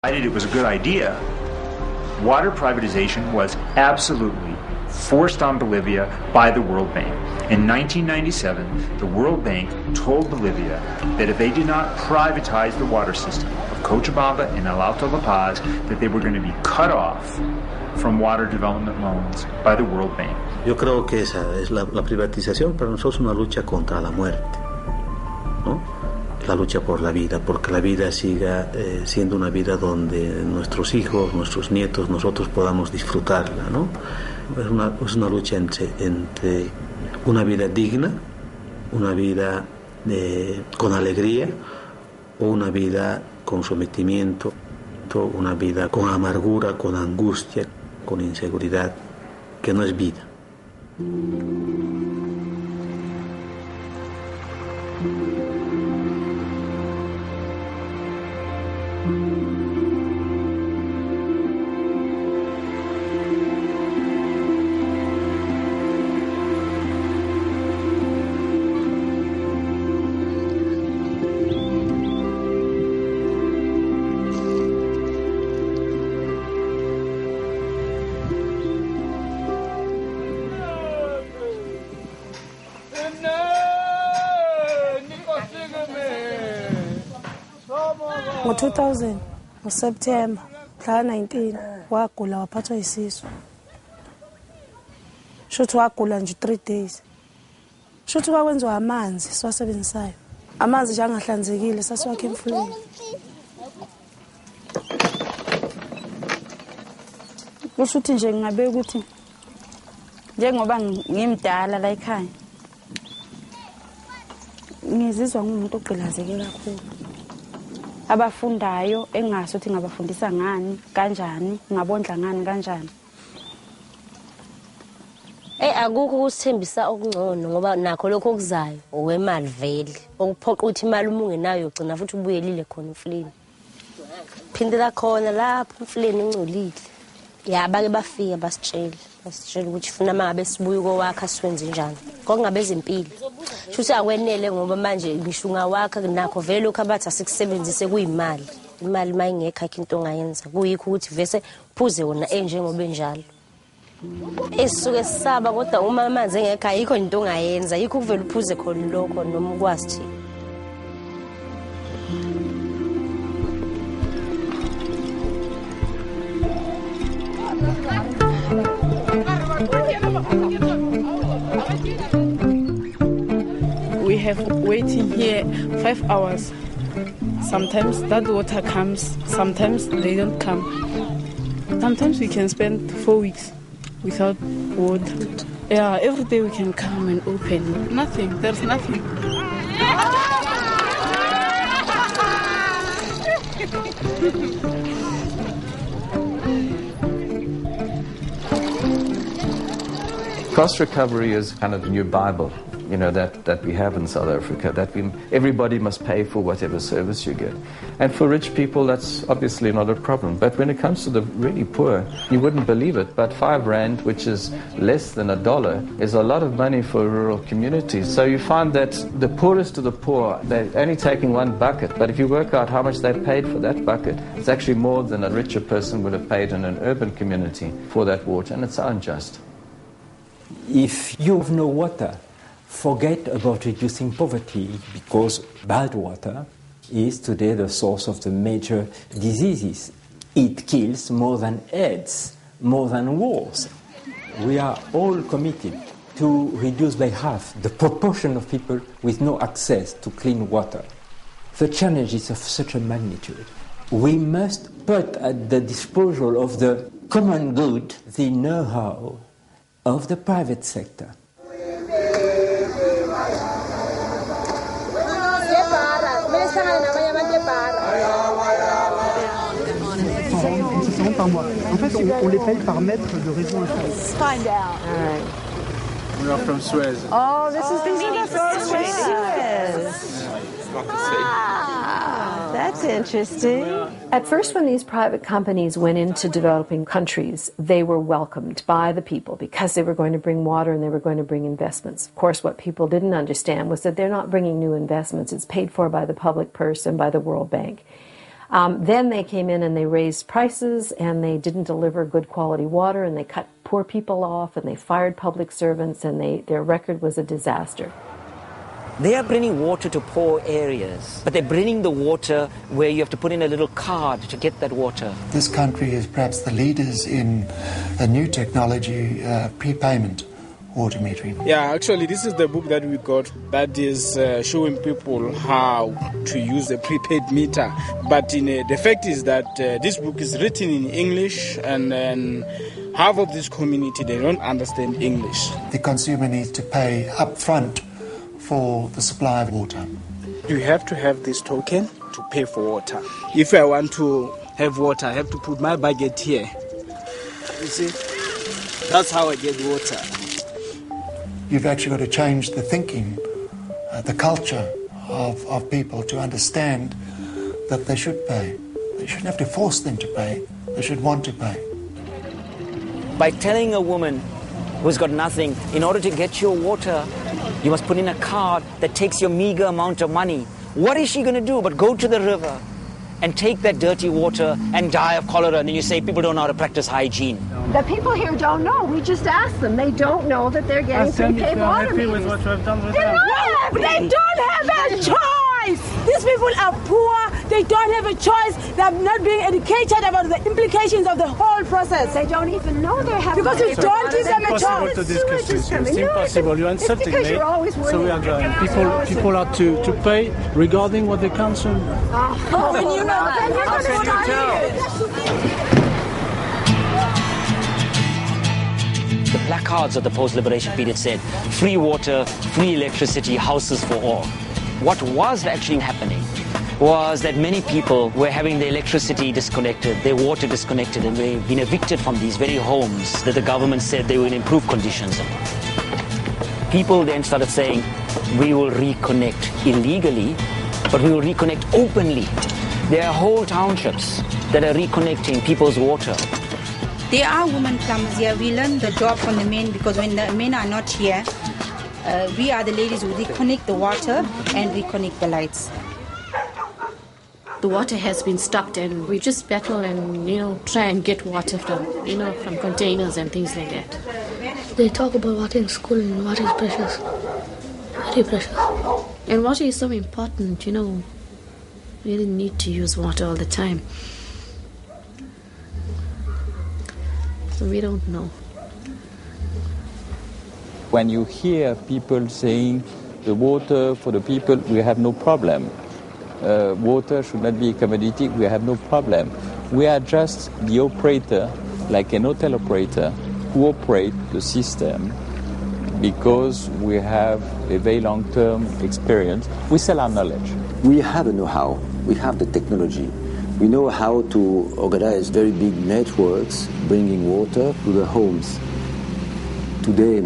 It was a good idea. Water privatization was absolutely forced on Bolivia by the World Bank. In 1997, the World Bank told Bolivia that if they did not privatize the water system of Cochabamba and El Alto La Paz, that they were going to be cut off from water development loans by the World Bank. Yo creo que esa es la privatización para nosotros una lucha contra la muerte, ¿no? La lucha por la vida, porque la vida siga siendo una vida donde nuestros hijos, nuestros nietos, nosotros podamos disfrutarla, ¿no? Es una lucha entre una vida digna, una vida con alegría, o una vida con sometimiento, una vida con amargura, con angustia, con inseguridad, que no es vida. Ngo-2000 ngoSeptember mhla 19 wagula waphathwa yisisu. Shothi wagula nje 3 days. Shothi kwakwenziwa amanzi siwasebenzisayo. Amanzi nje angahlanzekile sasiwakhe emfuleni. Kusho ukuthi nje ngingabe ukuthi njengoba ngimdala la ekhaya ngizizwa ngumuntu ogqilazeke kakhulu. Abafundayo engaso ukuthi ngabafundisa ngani kanjani ngabondla ngani kanjani. Akukho kusithembisa okungcono ngoba nakho lokho okuzayo okwemali vele okuphoqa ukuthi imali uma ungenayo ugcina futhi ubuyelile khona emfuleni. Phindela khona lapho emfuleni ingcolile. Bake bafika basitshela ukuthi funa mangabe sibuye kowakha siwenze njani. Kongabe ezempilo. Futhi akwenele ngoba manje ngisho ungawakha nakho vele lokho abathi asikusebenzise kuyimali. Imali mayingekho into ongayenza. Kuyikho ukuthi vese phuze wona enjengoba enjalo. Esisuke sisaba kodwa uma amanzi engekho ayikho into ongayenza. Yikho kuvela uphuze khona lokho noma ukwazi thi. We have waiting here 5 hours. Sometimes that water comes, sometimes they don't come. Sometimes we can spend 4 weeks without water. Yeah, every day we can come and open. Nothing, there's nothing. Cost recovery is kind of the new Bible, you know, that we have in South Africa, that everybody must pay for whatever service you get. And for rich people, that's obviously not a problem. But when it comes to the really poor, you wouldn't believe it, but 5 rand, which is less than $1, is a lot of money for rural communities. So you find that the poorest of the poor, they're only taking 1 bucket, but if you work out how much they paid for that bucket, it's actually more than a richer person would have paid in an urban community for that water, and it's unjust. If you have no water, forget about reducing poverty, because bad water is today the source of the major diseases. It kills more than AIDS, more than wars. We are all committed to reduce by half the proportion of people with no access to clean water. The challenge is of such a magnitude. We must put at the disposal of the common good the know-how of the private sector. En fait, on les paye par mètre de réseau. Let's find out. We are from Suez. Oh, these are from Suez. That's interesting. At first, when these private companies went into developing countries, they were welcomed by the people because they were going to bring water and they were going to bring investments. Of course, what people didn't understand was that they're not bringing new investments. It's paid for by the public purse and by the World Bank. Then they came in and they raised prices and they didn't deliver good quality water and they cut poor people off and they fired public servants and their record was a disaster. They are bringing water to poor areas, but they're bringing the water where you have to put in a little card to get that water. This country is perhaps the leaders in a new technology, prepayment water metering. Yeah, actually this is the book that we got that is showing people how to use a prepaid meter. But the fact is that this book is written in English and then half of this community, they don't understand English. The consumer needs to pay up front for the supply of water. You have to have this token to pay for water. If I want to have water, I have to put my bucket here. You see, that's how I get water. You've actually got to change the thinking, the culture of people to understand that they should pay. You shouldn't have to force them to pay. They should want to pay. By telling a woman who's got nothing, in order to get your water, you must put in a card that takes your meager amount of money. What is she going to do but go to the river and take that dirty water and die of cholera? And then you say people don't know how to practice hygiene. The people here don't know. We just ask them. They don't know that they're getting prepaid water meters. They don't have a choice. These people are poor. They don't have a choice. They're not being educated about the implications of the whole process. They don't even know they have. Because you don't give them a choice. It's impossible. You're insulting me. So we are going. People are to pay regarding what they consume. Oh, when you know that, How can you tell? The placards of the post-liberation period said, free water, free electricity, houses for all. What was actually happening was that many people were having their electricity disconnected, their water disconnected, and they've been evicted from these very homes that the government said they would improve conditions of. People then started saying, we will reconnect illegally, but we will reconnect openly. There are whole townships that are reconnecting people's water. There are women plumbers here. We learn the job from the men because when the men are not here, we are the ladies who reconnect the water and reconnect the lights. The water has been stopped and we just battle and, try and get water from containers and things like that. They talk about water in school and water is precious. Very precious. And water is so important, we really need to use water all the time. So we don't know. When you hear people saying the water for the people, we have no problem. Water should not be a commodity, we have no problem. We are just the operator, like an hotel operator, who operate the system because we have a very long-term experience. We sell our knowledge. We have a know-how, we have the technology. We know how to organize very big networks bringing water to the homes. Today,